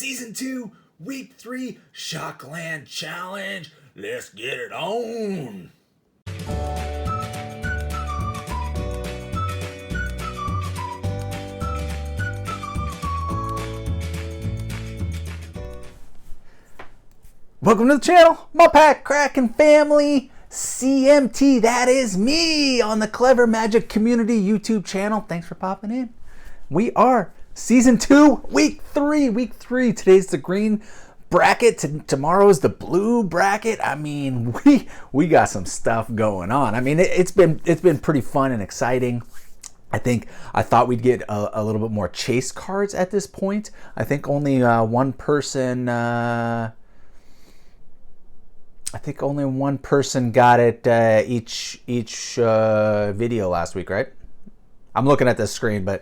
Season 2, Week 3, Shockland Challenge. Let's get it on. Welcome to the channel, my pack cracking family. CMT, that is me on the Clever Magic Community YouTube channel. Thanks for popping in. We are Season 2, Week 3. Today's the green bracket. Tomorrow's the blue bracket. I mean, we got some stuff going on. I mean, it's been pretty fun and exciting. I thought we'd get a little bit more chase cards at this point. I think only one person. I think only one person got it each video last week, right? I'm looking at this screen, but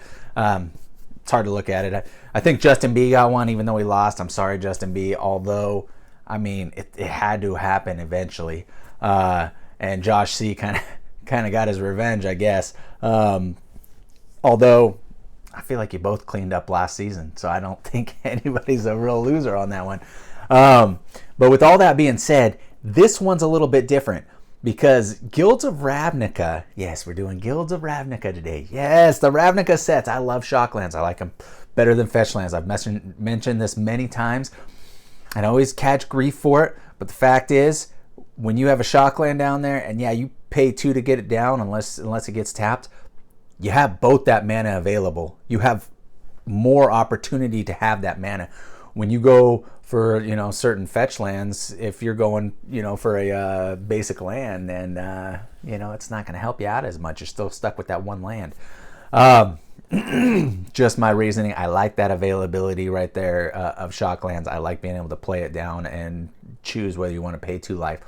it's hard to look at it. I think Justin B got one, even though he lost. I'm sorry, Justin B. Although, I mean, it had to happen eventually. And Josh C kind of got his revenge, I guess. Although, I feel like you both cleaned up last season, so I don't think anybody's a real loser on that one. But with all that being said, this one's a little bit different because Guilds of Ravnica, yes, we're doing Guilds of Ravnica today. Yes, the Ravnica sets. I love Shocklands. I like them better than Fetchlands. I've mentioned this many times, and I always catch grief for it. But the fact is, when you have a Shockland down there, and yeah, you pay 2 to get it down unless it gets tapped, you have both that mana available. You have more opportunity to have that mana. When you go for, certain fetch lands, if you're going, for a basic land, then, it's not going to help you out as much. You're still stuck with that one land. Just my reasoning. I like that availability right there of Shocklands. I like being able to play it down and choose whether you want to pay 2 life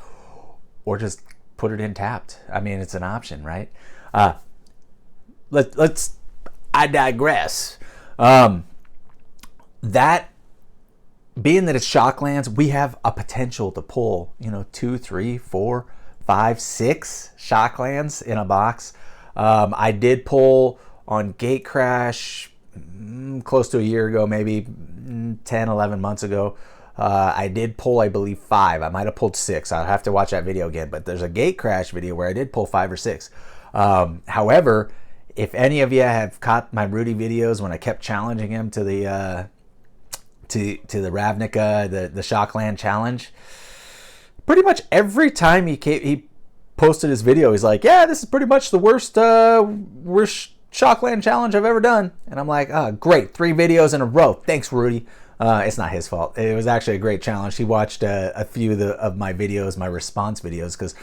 or just put it in tapped. I mean, it's an option, right? I digress. Being that it's Shocklands, we have a potential to pull, 2, 3, 4, 5, 6 Shocklands in a box. I did pull on Gate Crash close to a year ago, maybe 10, 11 months ago. I did pull, I believe, 5. I might have pulled 6. I'll have to watch that video again. But there's a Gate Crash video where I did pull 5 or 6. However, if any of you have caught my Rudy videos when I kept challenging him to the to the Ravnica, the Shockland challenge, pretty much every time he posted his video, he's like, yeah, this is pretty much the worst Shockland challenge I've ever done. And I'm like, oh, great, 3 videos in a row. Thanks, Rudy. It's not his fault. It was actually a great challenge. He watched a few of my videos, my response videos, because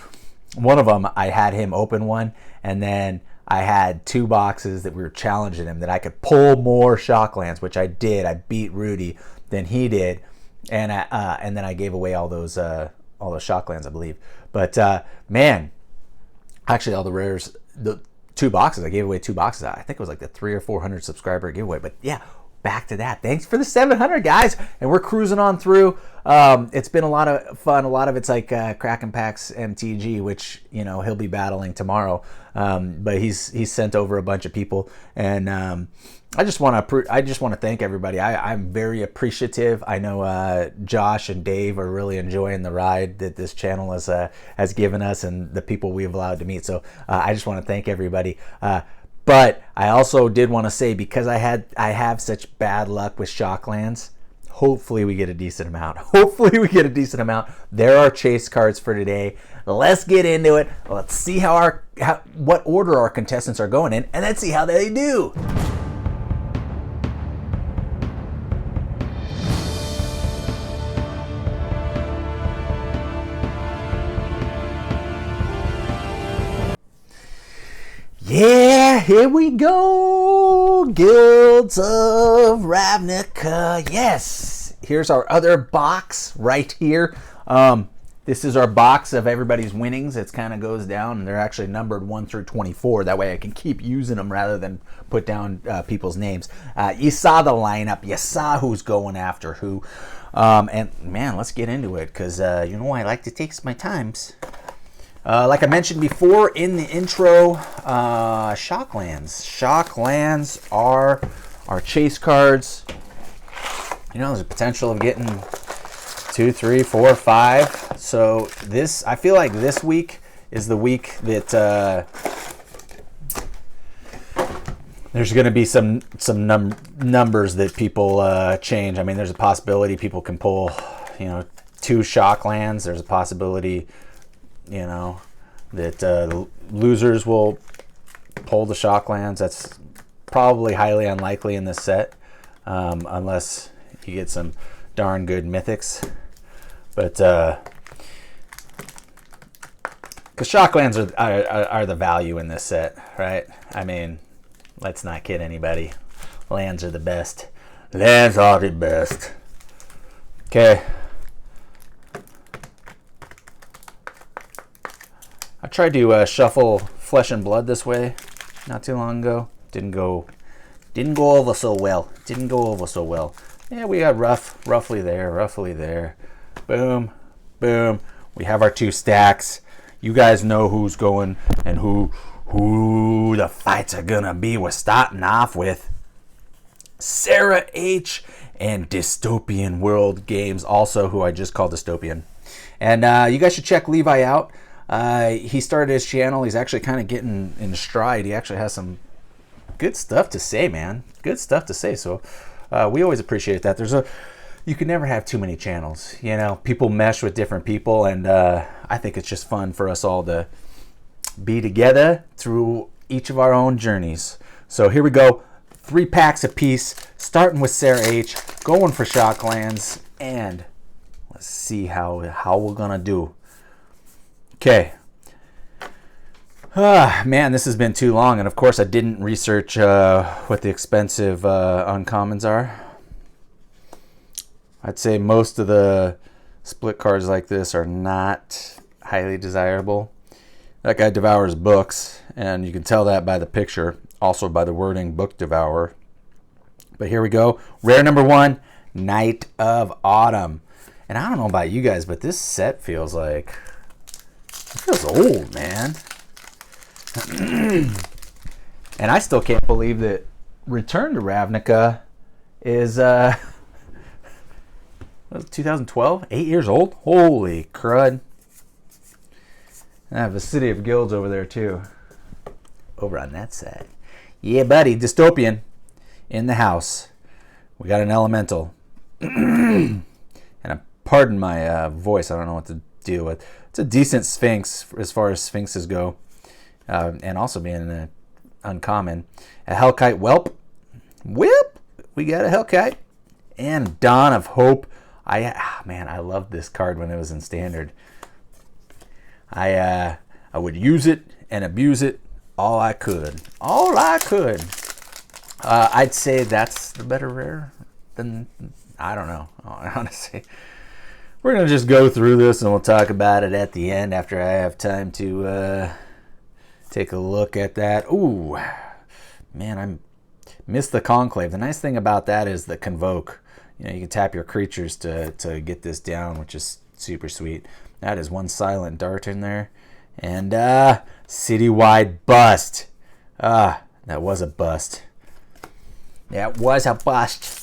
one of them, I had him open one, and then I had 2 boxes that we were challenging him that I could pull more Shocklands, which I did. I beat Rudy than he did, and then I gave away all those Shocklands, I believe. But man, actually, all the rares, the 2 boxes, I gave away 2 boxes. I think it was like the 300 or 400 subscriber giveaway. But yeah, back to that. Thanks for the 700, guys, and we're cruising on through. It's been a lot of fun. A lot of it's like Kraken Packs MTG, which he'll be battling tomorrow. But he's sent over a bunch of people, and I just want to thank everybody. I'm very appreciative. I know Josh and Dave are really enjoying the ride that this channel has given us and the people we've allowed to meet. So I just want to thank everybody. But I also did want to say, because I have such bad luck with Shocklands, hopefully we get a decent amount. There are chase cards for today. Let's get into it. Let's see what order our contestants are going in, and let's see how they do. Yeah, here we go. Guilds of Ravnica. Yes, here's our other box right here. This is our box of everybody's winnings. It kind of goes down, and they're actually numbered 1 through 24. That way I can keep using them rather than put down people's names. You saw the lineup. You saw who's going after who. And man, let's get into it, because I like to take my times. Like I mentioned before in the intro, Shocklands. Shocklands are our chase cards. you know, there's a potential of getting 2, 3, 4, 5. So this, I feel like this week is the week that there's going to be some numbers that people change. I mean, there's a possibility people can pull, you know, 2 shock lands. There's a possibility, you know, that losers will pull the shock lands. That's probably highly unlikely in this set, unless you get some darn good mythics. But because shock lands are the value in this set, right? I mean, let's not kid anybody. Lands are the best. Lands are the best. Okay. I tried to shuffle Flesh and Blood this way not too long ago. Didn't go over so well. Didn't go over so well. Yeah, we got roughly there. Boom, boom. We have our 2 stacks. You guys know who's going and who the fights are gonna be. We're starting off with Sarah H. and Dystopian World Games, also who I just called Dystopian. And you guys should check Levi out. He started his channel. He's actually kind of getting in stride. He actually has some good stuff to say, man. Good stuff to say. So we always appreciate that. You can never have too many channels. You know, people mesh with different people, and I think it's just fun for us all to be together through each of our own journeys. So here we go. 3 packs apiece, starting with Sarah H, going for shock lands, and let's see how we're gonna do. Okay. Man, this has been too long, and of course I didn't research what the expensive uncommons are. I'd say most of the split cards like this are not highly desirable. That guy devours books, and you can tell that by the picture, also by the wording, Book Devourer. But here we go. Rare number 1, Night of Autumn. And I don't know about you guys, but this set feels like... It feels old, man. And I still can't believe that Return to Ravnica is 2012? 8 years old? Holy crud. I have a City of Guilds over there too. Over on that side. Yeah, buddy. Dystopian in the house. We got an elemental. And pardon my voice. I don't know what to deal with. It's a decent Sphinx as far as Sphinxes go. And also being an uncommon. A Hellkite Whelp. Whip! We got a Hellkite. And Dawn of Hope. Man, I loved this card when it was in Standard. I would use it and abuse it all I could. All I could. I'd say that's the better rare than... I don't know, honestly. We're going to just go through this and we'll talk about it at the end after I have time to take a look at that. Ooh, man, I missed the Conclave. The nice thing about that is the Convoke. You know, you can tap your creatures to get this down, which is super sweet. That is one Silent Dart in there. And Citywide Bust. That was a bust. That was a bust.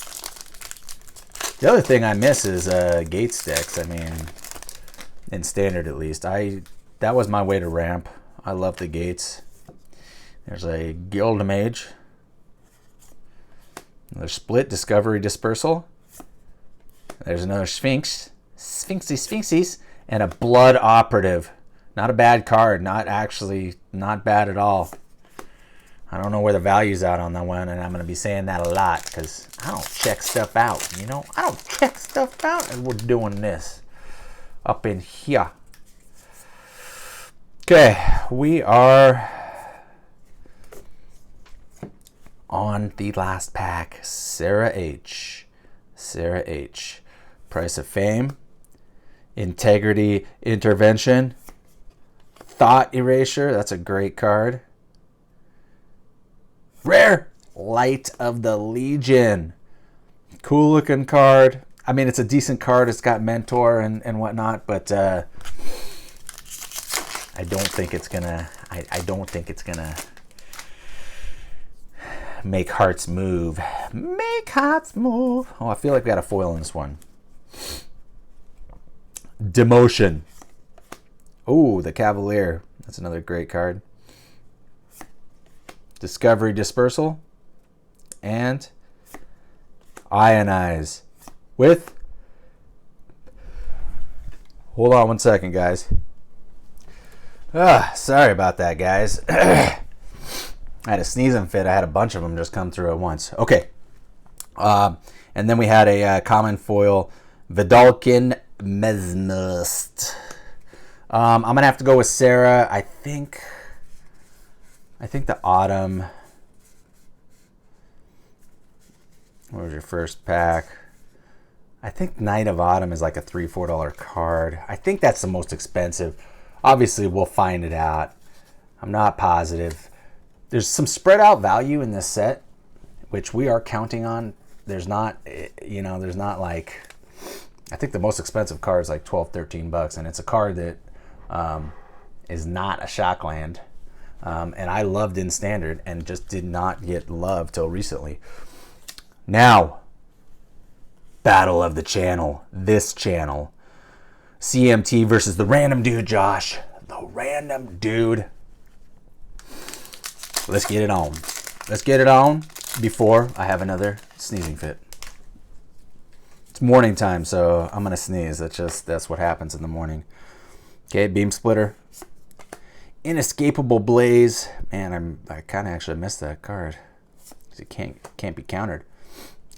The other thing I miss is Gates decks. I mean, in Standard at least. That was my way to ramp. I love the Gates. There's a Guild Mage. Another Split Discovery Dispersal. There's another Sphinx. Sphinxies. And a Blood Operative. Not a bad card. Not bad at all. I don't know where the value's at on that one, and I'm going to be saying that a lot because I don't check stuff out, you know? I don't check stuff out, and we're doing this up in here. Okay, we are on the last pack. Sarah H. Price of Fame. Integrity Intervention. Thought Erasure. That's a great card. Rare. Light of the Legion. Cool looking card. I mean, it's a decent card. It's got Mentor and whatnot, but I don't think it's gonna Make hearts move. Make hearts move. Oh, I feel like we got a foil in this one. Demotion. Oh, the Cavalier. That's another great card. Discovery Dispersal. And Ionize. With... Hold on one second, guys. Sorry about that, guys. I had a sneezing fit. I had a bunch of them just come through at once. Okay. And then we had a common foil, Vidalkin Mesmerist. I'm going to have to go with Sarah. I think the Autumn. What was your first pack? I think Night of Autumn is like a $3, $4 card. I think that's the most expensive. Obviously, we'll find it out. I'm not positive. There's some spread out value in this set, which we are counting on. There's not, there's not like, I think the most expensive card is like $12, $13, and it's a card that is not a shock land. And I loved in Standard and just did not get love till recently. Now, battle of the channel. This channel. CMT versus the random dude, Josh. The random dude. Let's get it on. Let's get it on before I have another sneezing fit. It's morning time, so I'm going to sneeze. That's what happens in the morning. Okay, Beam Splitter. Inescapable Blaze. Man, I kind of actually missed that card. It can't be countered.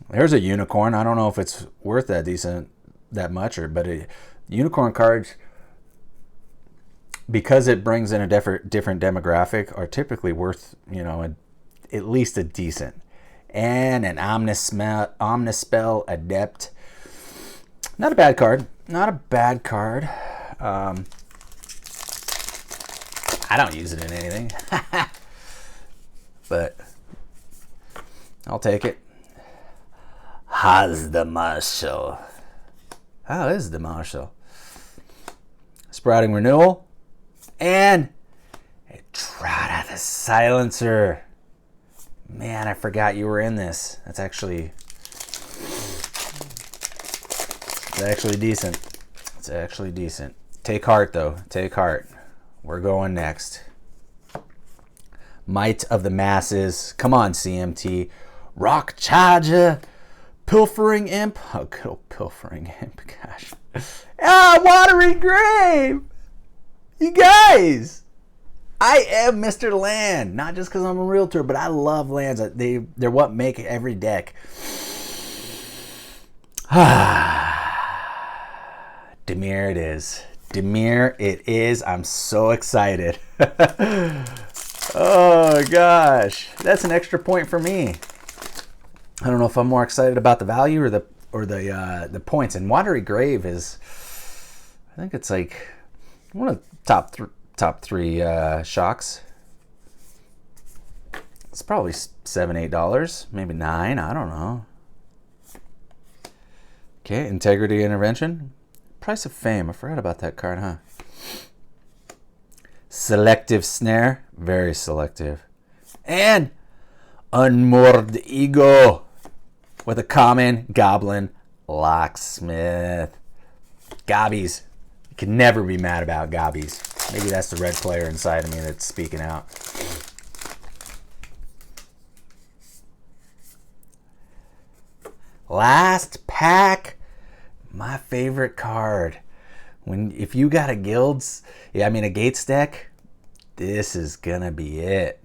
There's a unicorn. I don't know if it's worth that much, but unicorn cards, because it brings in a different demographic, are typically worth, at least a decent. And an Omnispell Adept. Not a bad card. Not a bad card. I don't use it in anything. But I'll take it. How's the Marshall? How is the Marshall? Sprouting Renewal. And a Trotta the Silencer. Man, I forgot you were in this. That's actually decent. It's actually decent. Take heart, though. Take heart. We're going next. Might of the Masses. Come on, CMT. Rock Charger. Pilfering Imp. Oh, good old Pilfering Imp. Gosh. Watery Grave. You guys. I am Mr. Land. Not just because I'm a realtor, but I love lands. They're what make every deck. Dimir it is. Dimir it is. I'm so excited. Oh gosh. That's an extra point for me. I don't know if I'm more excited about the value or the points. And Watery Grave is, I think it's like one of the top three shocks. It's probably $7, $8, maybe $9. I don't know. Okay, Integrity Intervention. Price of Fame. I forgot about that card, huh? Selective Snare. Very selective. And Unmoored Ego. With a common Goblin Locksmith. Gobbies. You can never be mad about Gobbies. Maybe that's the red player inside of me that's speaking out. Last pack. My favorite card. If you got a Gates deck, this is gonna be it.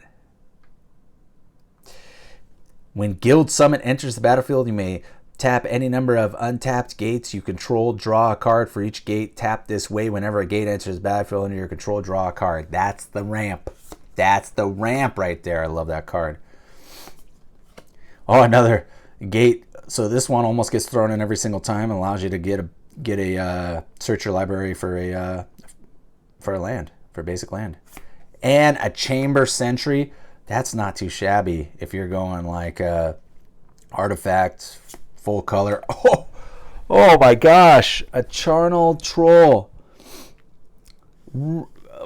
When Guild Summit enters the battlefield, you may tap any number of untapped gates you control, draw a card for each gate. Tap this way whenever a gate enters the battlefield under your control, draw a card. That's the ramp. That's the ramp right there. I love that card. Oh, another gate. So this one almost gets thrown in every single time and allows you to get a search your library for a land, for basic land. And a Chamber Sentry. That's not too shabby if you're going like artifact, full color. Oh my gosh. A Charnel Troll.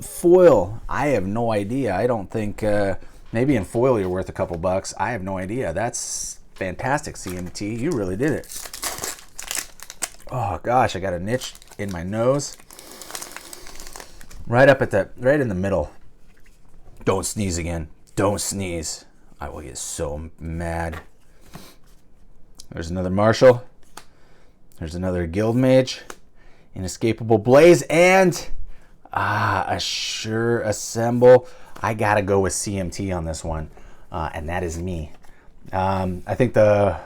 Foil. I have no idea. I don't think, Maybe in foil you're worth a couple bucks. I have no idea. That's fantastic, CMT. You really did it. Oh gosh, I got a niche in my nose. Right in the middle. Don't sneeze again. Don't sneeze. I will get so mad. There's another Marshall. There's another Guild Mage. Inescapable Blaze. And a Sure Assemble. I gotta go with CMT on this one. And that is me. I think the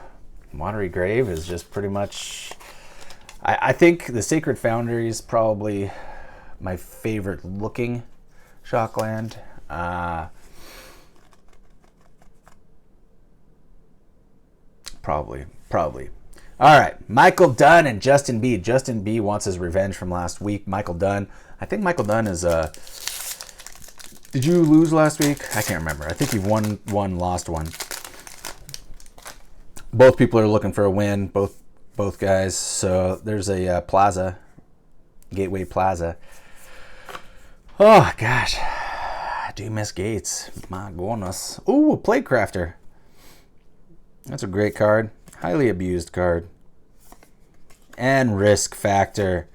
Watery Grave is just pretty much... I think the Sacred Foundry is probably my favorite looking Shockland. Probably. All right, Michael Dunn and Justin B. Justin B wants his revenge from last week. Michael Dunn. I think Michael Dunn is... Did you lose last week? I can't remember. I think you've won one, lost one. Both people are looking for a win. Both guys. So there's a Plaza, Gateway Plaza. Oh gosh, I do miss Gates. My goodness. Ooh, a Plague Crafter. That's a great card. Highly abused card. And Risk Factor.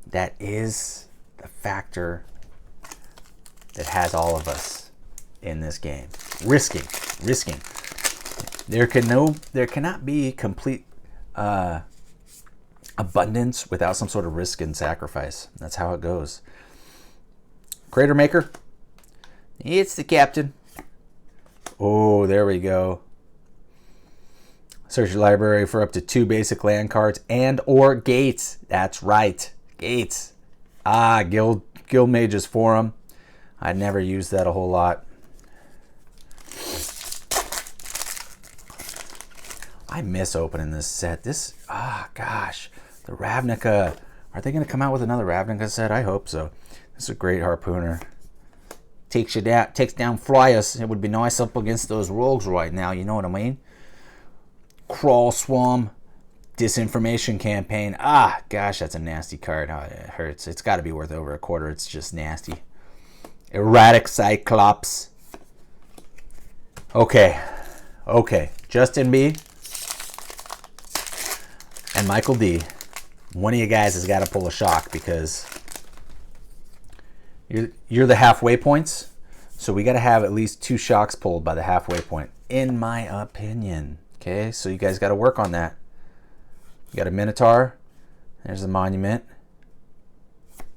That is the factor that has all of us in this game. Risking. There cannot be complete abundance without some sort of risk and sacrifice. That's how it goes. Crater Maker. It's the captain. Oh, there we go. Search your library for up to 2 basic land cards and or gates. That's right. Gates. Guild Mage's Forum. I never used that a whole lot. I miss opening this set. Gosh. The Ravnica. Are they going to come out with another Ravnica set? I hope so. This is a great harpooner. Takes down flyers. It would be nice up against those rogues right now. You know what I mean? Crawl Swarm. Disinformation Campaign. Gosh, that's a nasty card. It hurts. It's got to be worth over a quarter. It's just nasty. Erratic Cyclops. Okay. Justin B. and Michael D. One of you guys has got to pull a shock because you're the halfway points. So we got to have at least 2 shocks pulled by the halfway point, in my opinion. Okay, so you guys got to work on that. You got a Minotaur. There's a Monument.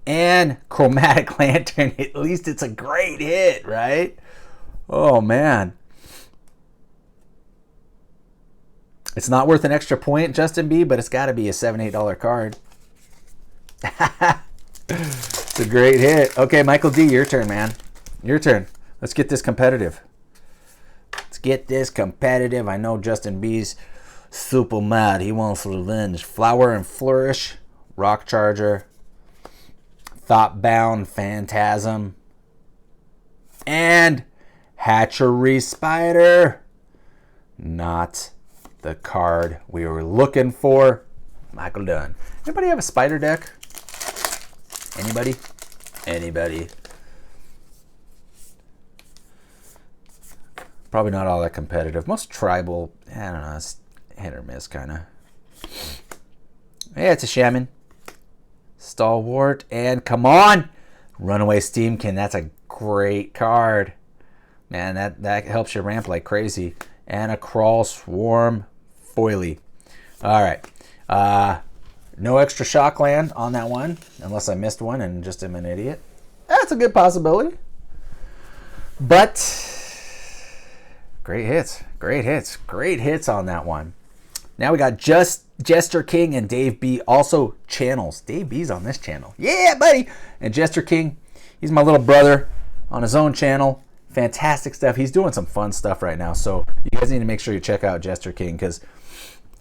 And Chromatic Lantern. At least it's a great hit, right? Oh, man. It's not worth an extra point, Justin B., but it's got to be a $7, $8 card. It's a great hit. Okay, Michael D., your turn, man. Your turn. Let's get this competitive. I know Justin B.'s super mad. He wants revenge. Flower and Flourish. Rock Charger. Thoughtbound Phantasm. And Hatchery Spider. Not the card we were looking for. Michael Dunn. Anybody have a spider deck? Anybody? Probably not all that competitive. Most tribal, I don't know, it's hit or miss kind of. Yeah, it's a Shaman. Stalwart, and come on! Runaway Steamkin, that's a great card. Man, that helps you ramp like crazy. And a Crawl Swarm Foily. All right. No extra shock land on that one, unless I missed one and just am an idiot. That's a good possibility. But great hits on that one. Now we got Jester King and Dave B. Also channels. Dave B's on this channel. Yeah, buddy. And Jester King, he's my little brother on his own channel. Fantastic stuff. He's doing some fun stuff right now. So you guys need to make sure you check out Jester King because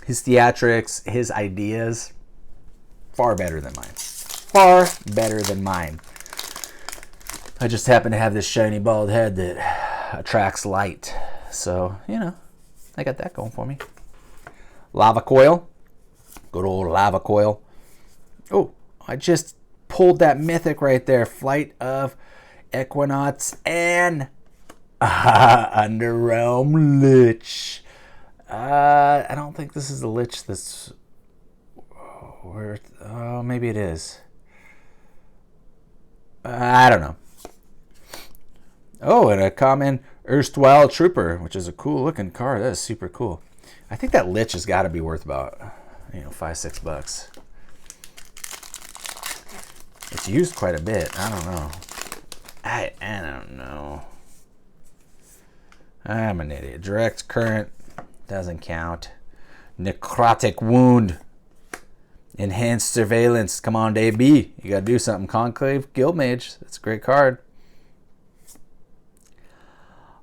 his theatrics, his ideas, far better than mine. I just happen to have this shiny bald head that attracts light. So, I got that going for me. Lava Coil. Good old Lava Coil. Oh, I just pulled that mythic right there. Flight of Equinauts and Underrealm Lich. I don't think this is the Lich that's worth. Oh, maybe it is. I don't know. Oh, and a common erstwhile trooper, which is a cool looking card. That is super cool. I think that Lich has got to be worth about, $5-6. It's used quite a bit. I don't know. I don't know. I'm an idiot. Direct current doesn't count. Necrotic wound. Enhanced surveillance. Come on, Dave B. You gotta do something. Conclave Guildmage. That's a great card.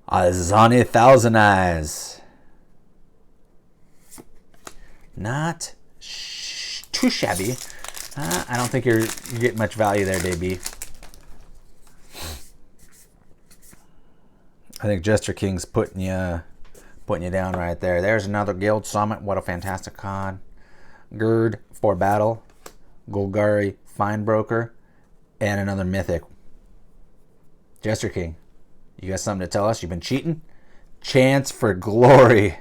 Azani Thousand Eyes. Not too shabby. I don't think you're getting much value there, Dave B. I think Jester King's putting you down right there. There's another Guild Summit. What a fantastic card. Gird for battle. Golgari Fine Broker. And another Mythic. Jester King, you got something to tell us? You've been cheating? Chance for Glory.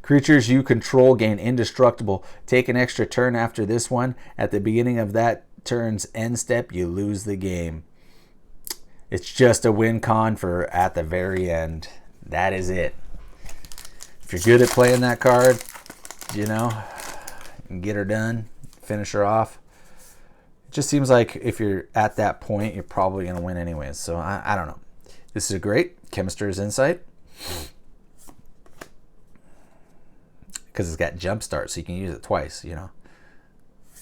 Creatures you control gain indestructible. Take an extra turn after this one. At the beginning of that turn's end step, you lose the game. It's just a win con for at the very end. That is it. If you're good at playing that card, you can get her done, finish her off. It just seems like if you're at that point, you're probably going to win anyways. So I don't know. This is a great Chemister's Insight. Because it's got Jumpstart, so you can use it twice,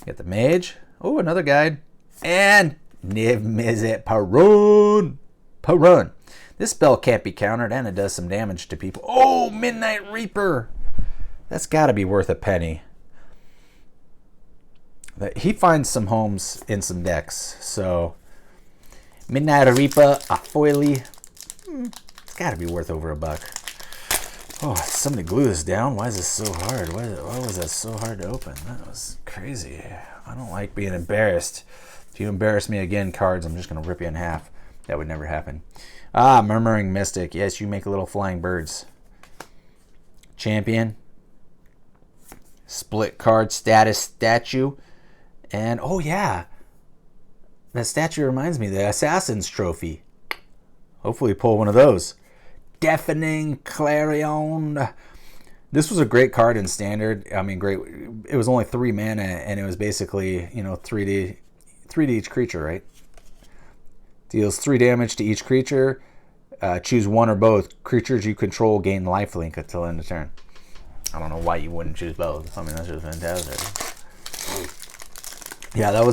Get the Mage. Oh, another guide. And Niv Mizzet Parun. This spell can't be countered, and it does some damage to people. Oh, Midnight Reaper. That's got to be worth a penny. He finds some homes in some decks. So, Midnight Reaper, a foily. It's got to be worth over $1. Oh, somebody glue this down. Why is this so hard? Why was that so hard to open? That was crazy. I don't like being embarrassed. If you embarrass me again, cards, I'm just going to rip you in half. That would never happen. Murmuring Mystic. Yes, you make little flying birds. Champion. Split card status statue. And, oh yeah. That statue reminds me of the Assassin's Trophy. Hopefully pull one of those. Deafening Clarion. This was a great card in Standard. I mean, great. It was only 3 mana, and it was basically, 3 to each creature, right? Deals 3 damage to each creature. Choose one or both. Creatures you control gain lifelink until end of turn. I don't know why you wouldn't choose both. I mean, that's just fantastic. Yeah, that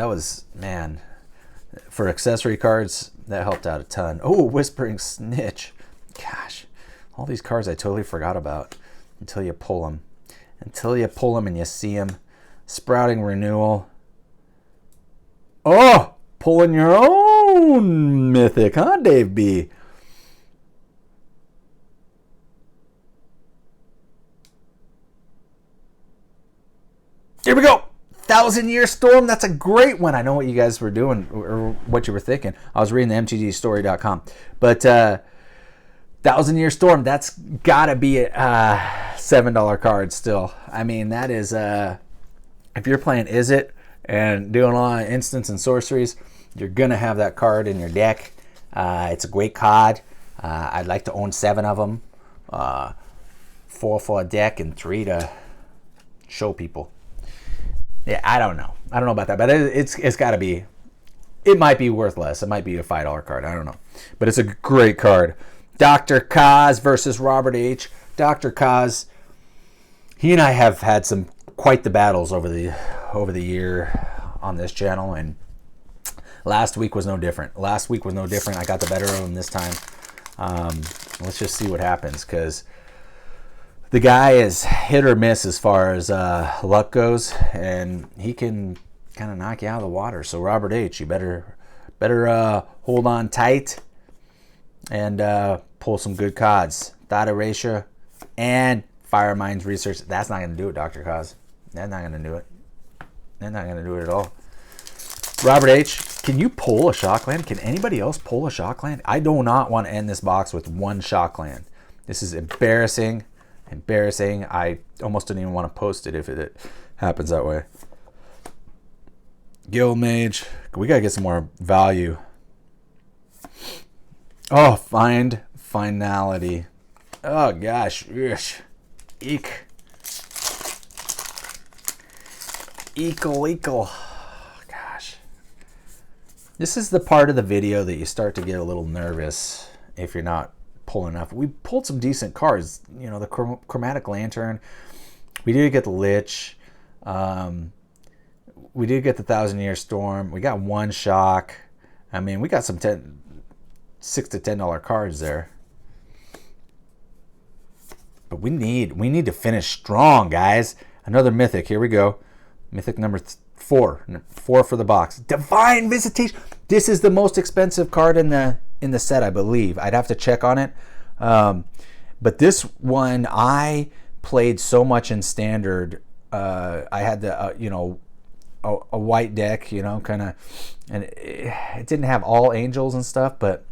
was man. For accessory cards, that helped out a ton. Oh, Whispering Snitch. Gosh, all these cards I totally forgot about until you pull them. Until you pull them and you see them. Sprouting Renewal. Oh, pulling your own Mythic, huh, Dave B? Here we go. 1,000-Year Storm. That's a great one. I know what you guys were doing or what you were thinking. I was reading the mtgstory.com. But 1,000-Year Storm, that's got to be a $7 card still. I mean, that is, if you're playing Izzet and doing a lot of instants and sorceries, you're going to have that card in your deck. It's a great card. I'd like to own 7 of them. 4 for a deck and 3 to show people. Yeah, I don't know about that, but it's got to be. It might be worth less. It might be a $5 card. I don't know, but it's a great card. Dr. Kaz versus Robert H. Dr. Kaz. He and I have had some quite the battles over the year on this channel, and last week was no different. I got the better of him this time. Let's just see what happens, because the guy is hit or miss as far as luck goes, and he can kind of knock you out of the water. So Robert H., you better hold on tight and pull some good cards. Thought Erasure and Fire Minds Research. That's not going to do it, Dr. Kaz. That's not going to do it. They're not going to do it at all. Robert H., can you pull a shock land? Can anybody else pull a shock land? I do not want to end this box with one shock land. This is embarrassing. Embarrassing. I almost didn't even want to post it if it happens that way. Guild Mage. We got to get some more value. Oh, finality. Oh, gosh. Eek. Equal. Gosh. This is the part of the video that you start to get a little nervous if you're not pulling enough. We pulled some decent cards. You know, the Chromatic Lantern. We did get the Lich. We did get the 1,000-Year Storm. We got one shock. I mean, we got some $6 to $10 cards there. But we need to finish strong, guys. Another Mythic. Here we go. Mythic number 4. 4 for the box. Divine Visitation. This is the most expensive card in the set, I believe. I'd have to check on it. But this one, I played so much in Standard. I had the, a white deck, kind of, and it didn't have all angels and stuff, but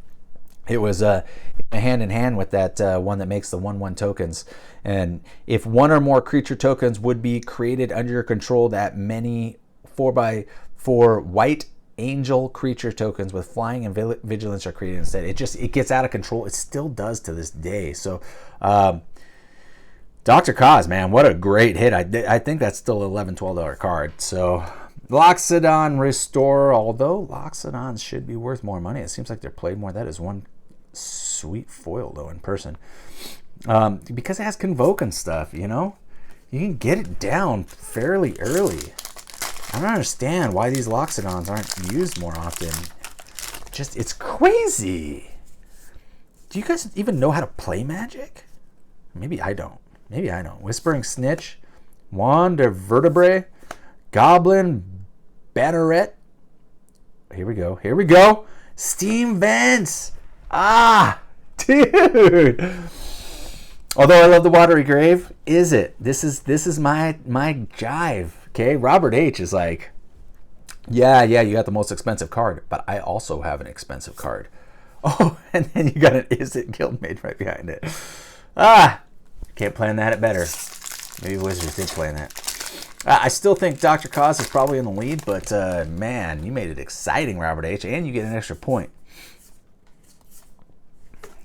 it was hand in hand with that one that makes the 1/1 tokens. And if one or more creature tokens would be created under your control, that many 4x4 white angel creature tokens with flying and vigilance are created instead. It gets out of control. It still does to this day. So Dr. Kaz, man, what a great hit. I think that's still an $11, $12 card. So Loxodon Restore, although Loxodons should be worth more money. It seems like they're played more. That is one sweet foil, though, in person. Because it has Convoke and stuff, you can get it down fairly early. I don't understand why these Loxodons aren't used more often. It's crazy. Do you guys even know how to play Magic? Maybe I don't. Whispering Snitch, Wand of Vertebrae, Goblin Banneret. Here we go. Steam Vents. Dude. Although I love the Watery Grave, is it? This is my jive. Okay, Robert H is like, yeah, you got the most expensive card, but I also have an expensive card. Oh, and then you got an Is It Guildmage right behind it. Can't plan that at better. Maybe Wizards did plan that. I still think Dr. Kaz is probably in the lead, but man, you made it exciting, Robert H, and you get an extra point.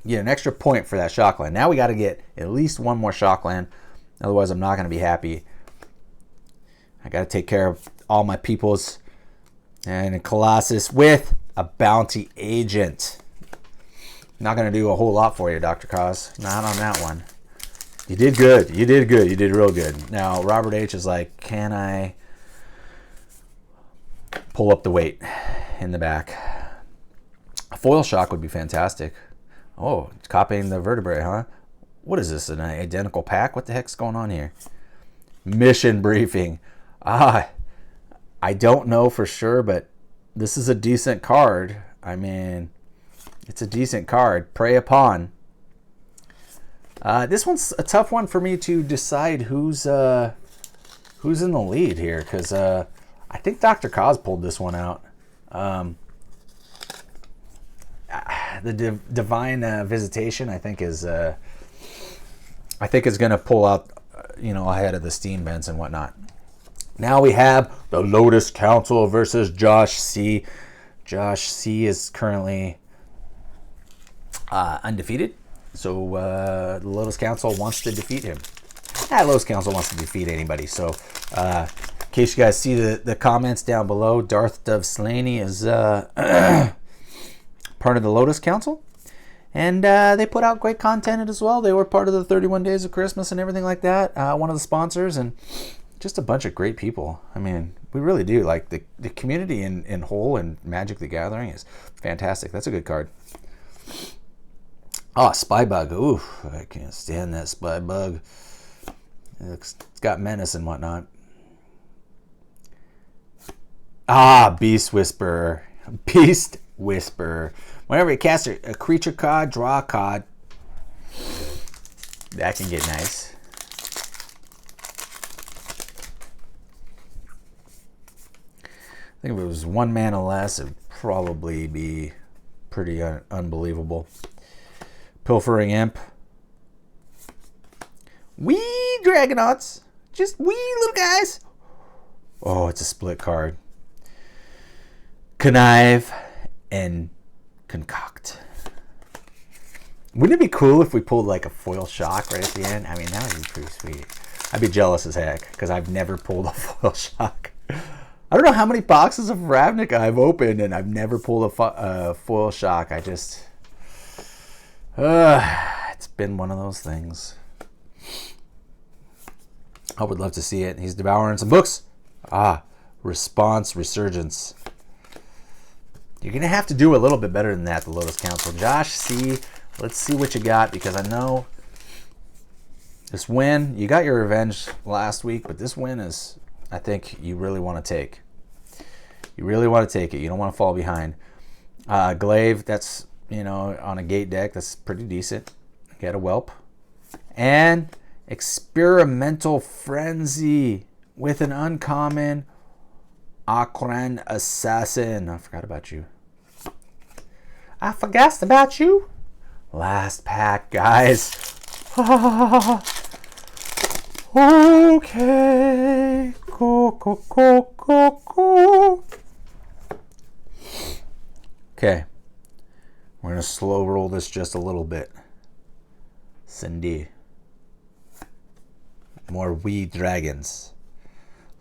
You get an extra point for that Shockland. Now we got to get at least one more Shockland. Otherwise, I'm not going to be happy. I got to take care of all my peoples. And a Colossus with a Bounty Agent. Not going to do a whole lot for you, Dr. Kaz. Not on that one. You did good. You did real good. Now, Robert H is like, can I pull up the weight in the back? A foil shock would be fantastic. Oh, it's copying the vertebrae, huh? What is this, an identical pack? What the heck's going on here? Mission briefing. I don't know for sure, but this is a decent card. I mean, it's a decent card. Prey Upon. This one's a tough one for me to decide who's in the lead here, because I think Dr. Kaz pulled this one out. The Divine Visitation, I think is going to pull out, ahead of the Steam Vents and whatnot. Now we have the Lotus Council versus Josh C. Josh C is currently undefeated, so the Lotus Council wants to defeat him. Lotus Council wants to defeat anybody. So in case you guys see the comments down below, Darth Dove Slaney is part of the Lotus Council, and they put out great content as well. They were part of the 31 Days of Christmas and everything like that, one of the sponsors, and just a bunch of great people. I mean, we really do like the community in whole, and Magic the Gathering is fantastic. That's a good card. Oh, Spybug. Ooh, I can't stand that Spybug. It's got menace and whatnot. Beast Whisperer. Beast Whisperer. Whenever you cast a creature card, draw a card. That can get nice. think if it was 1 mana less, it'd probably be pretty unbelievable. Pilfering Imp. Wee Dragonauts. Just wee little guys. Oh, it's a split card. Connive and Concoct. Wouldn't it be cool if we pulled like a foil shock right at the end? I mean, that would be pretty sweet. I'd be jealous as heck because I've never pulled a foil shock. I don't know how many boxes of Ravnica I've opened and I've never pulled a foil shock. I just... it's been one of those things. I would love to see it. He's devouring some books. Response Resurgence. You're going to have to do a little bit better than that, the Lotus Council. Josh, let's see what you got, because I know this win, you got your revenge last week, but this win is, I think, you really want to take. You really want to take it. You don't want to fall behind. Glaive, that's, on a gate deck, that's pretty decent. Get a Whelp. And Experimental Frenzy with an uncommon Akran Assassin. I forgot about you. Last pack, guys. Okay. Go. Okay. We're going to slow roll this just a little bit. Cindy. More wee dragons.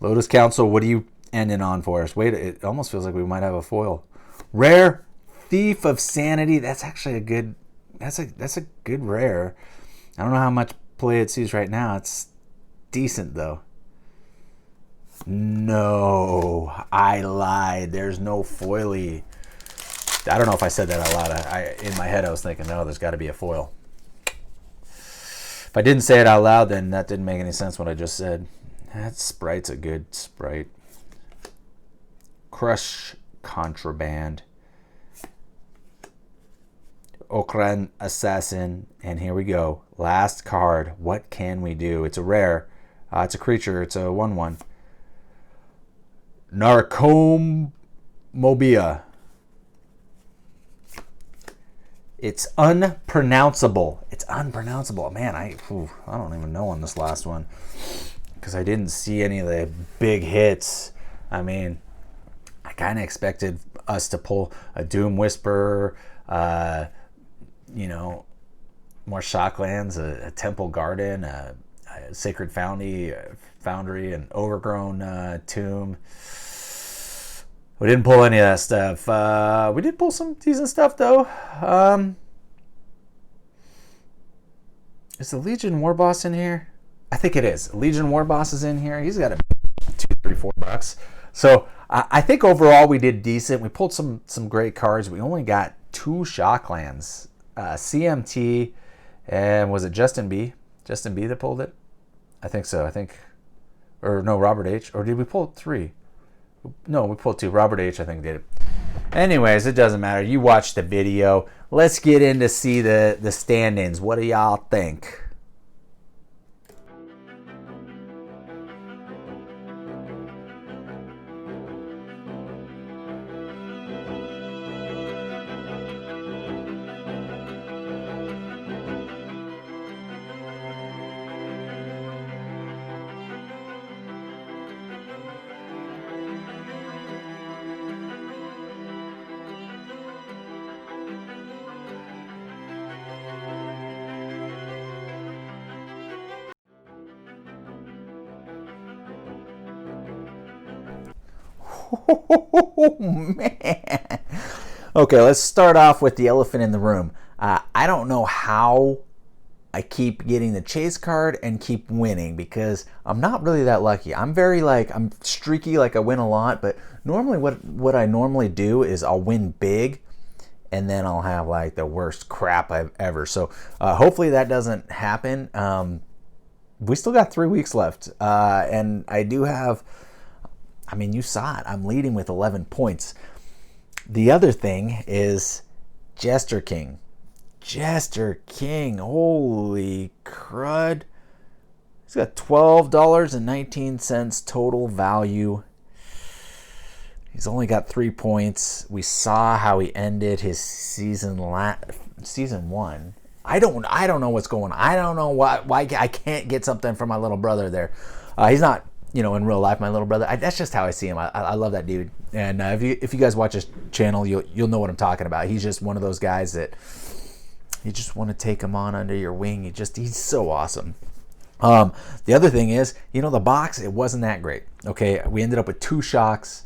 Lotus Council, what are you ending on for us? Wait, it almost feels like we might have a foil. Rare Thief of Sanity. That's actually a good... That's a good rare. I don't know how much play it sees right now. It's decent, though. No, I lied. There's no foily. I don't know if I said that out loud. In my head, I was thinking, no, there's got to be a foil. If I didn't say it out loud, then that didn't make any sense what I just said. That sprite's a good sprite. Crush Contraband. Okran Assassin. And here we go. Last card. What can we do? It's a rare. It's a creature. It's a 1/1. Narcomobia. It's unpronounceable. It's unpronounceable. Man, I don't even know on this last one because I didn't see any of the big hits. I mean, I kind of expected us to pull a Doom Whisperer, more Shocklands, a Temple Garden, a Sacred Foundry, an Overgrown Tomb. We didn't pull any of that stuff. We did pull some decent stuff, though. Is the Legion War Boss in here? I think it is. Legion War Boss is in here. He's got a $2, $3, $4. So I think overall we did decent. We pulled some great cards. We only got 2 Shocklands. CMT, and was it Justin B? Justin B that pulled it? I think so. Or no, Robert H. Or did we pull 3? No, we pulled 2. Robert H, I think, did it. Anyways, it doesn't matter. You watched the video. Let's get in to see the stand-ins. What do y'all think? Oh, man. Okay, let's start off with the elephant in the room. I don't know how I keep getting the chase card and keep winning because I'm not really that lucky. I'm I'm streaky, like I win a lot, but normally what I normally do is I'll win big and then I'll have like the worst crap I've ever. So hopefully that doesn't happen. We still got 3 weeks left. And I do have... I mean, you saw it. I'm leading with 11 points. The other thing is Jester King. Jester King. Holy crud. He's got $12.19 total value. He's only got 3 points. We saw how he ended his season one. I don't know what's going on. I don't know why I can't get something from my little brother there. He's not, in real life, my little brother. That's just how I see him. I love that dude. And if you guys watch his channel, you'll know what I'm talking about. He's just one of those guys that you just want to take him on under your wing. He's so awesome. The other thing is, the box, it wasn't that great. Okay, we ended up with 2 shocks.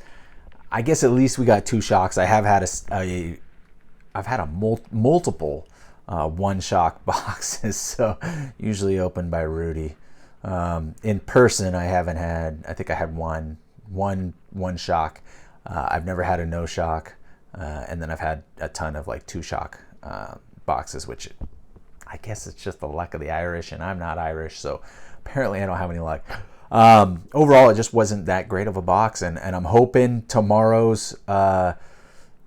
I guess at least we got 2 shocks. I have had multiple 1 shock boxes, so usually opened by Rudy. In person, I haven't had. I think I had one shock. I've never had a no shock, and then I've had a ton of 2 shock boxes, which I guess it's just the luck of the Irish, and I'm not Irish, so apparently I don't have any luck. Overall, it just wasn't that great of a box, and I'm hoping tomorrow's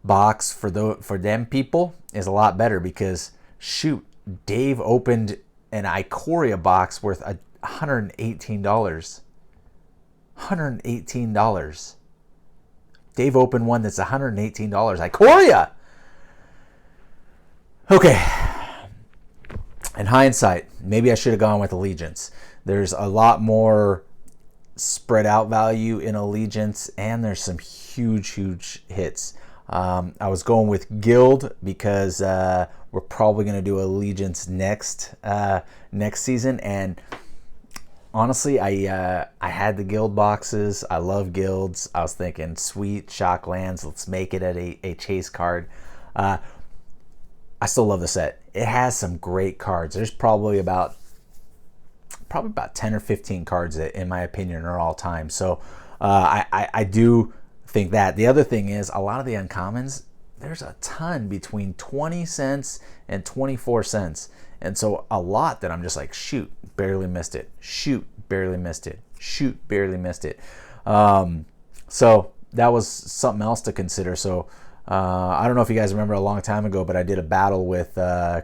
box for them people is a lot better, because shoot, Dave opened an Ikoria box worth $118. $118. Dave opened one that's $118. Ikoria! Okay. In hindsight, maybe I should have gone with Allegiance. There's a lot more spread out value in Allegiance, and there's some huge hits. I was going with Guild because we're probably going to do Allegiance next season, and honestly, I had the Guild boxes. I love Guilds. I was thinking, sweet, shock lands, let's make it at a chase card. I still love the set. It has some great cards. There's probably about 10 or 15 cards that, in my opinion, are all time. So I do think that. The other thing is, a lot of the uncommons, there's a ton between 20 cents and 24 cents. And so a lot that I'm just like, shoot, barely missed it. Shoot, barely missed it. Shoot, barely missed it. So that was something else to consider. So I don't know if you guys remember a long time ago, but I did a battle with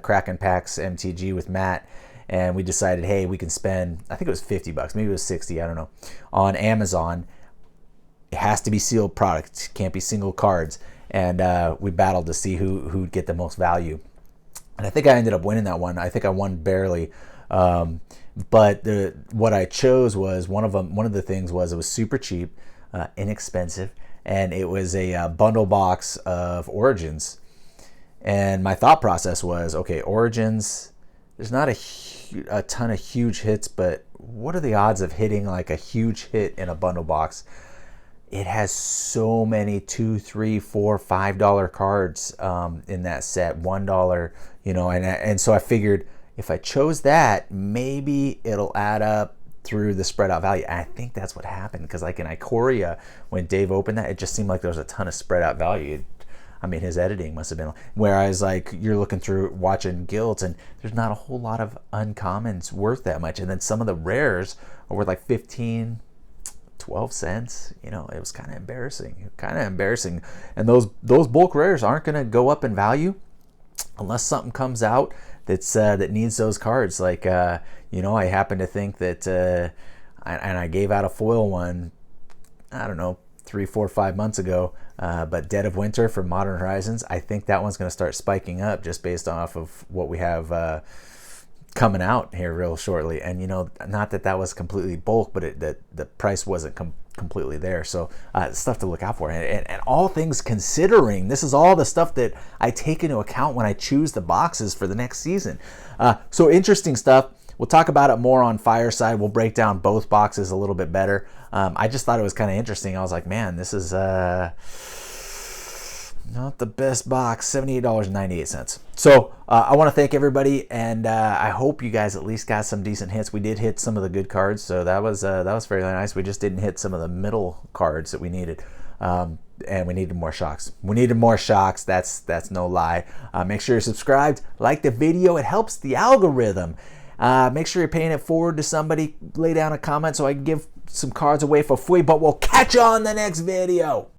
Kraken Packs MTG with Matt, and we decided, hey, we can spend, I think it was $50, maybe it was 60, I don't know, on Amazon. It has to be sealed product, can't be single cards, and we battled to see who'd get the most value. And I think I ended up winning that one. I think I won barely. But what I chose was, one of the things was, it was super cheap, inexpensive, and it was a bundle box of Origins. And my thought process was, okay, Origins, there's not a ton of huge hits, but what are the odds of hitting like a huge hit in a bundle box? It has so many $2, $3, $4, $5 cards in that set, $1, and so I figured, if I chose that, maybe it'll add up through the spread out value. And I think that's what happened, because like in Ikoria, when Dave opened that, it just seemed like there was a ton of spread out value. I mean, his editing must have been, whereas like you're looking through watching Guilds, and there's not a whole lot of uncommons worth that much, and then some of the rares are worth like 15, 12 cents. It was kind of embarrassing. And those bulk rares aren't going to go up in value unless something comes out that needs those cards. Like I happen to think that and I gave out a foil one, I don't know, 3, 4, 5 months ago, but Dead of Winter from Modern Horizons, I think that one's going to start spiking up just based off of what we have coming out here real shortly. And not that was completely bulk, but the price wasn't completely there. So stuff to look out for. And all things considering, this is all the stuff that I take into account when I choose the boxes for the next season. So interesting stuff. We'll talk about it more on Fireside. We'll break down both boxes a little bit better. I just thought it was kind of interesting. I was like, man, this is not the best box, $78.98. So I want to thank everybody, and I hope you guys at least got some decent hits. We did hit some of the good cards, so that was very nice. We just didn't hit some of the middle cards that we needed, and we needed more shocks. That's no lie. Make sure you're subscribed, like the video. It helps the algorithm. Make sure you're paying it forward to somebody. Lay down a comment so I can give some cards away for free, but we'll catch you on the next video.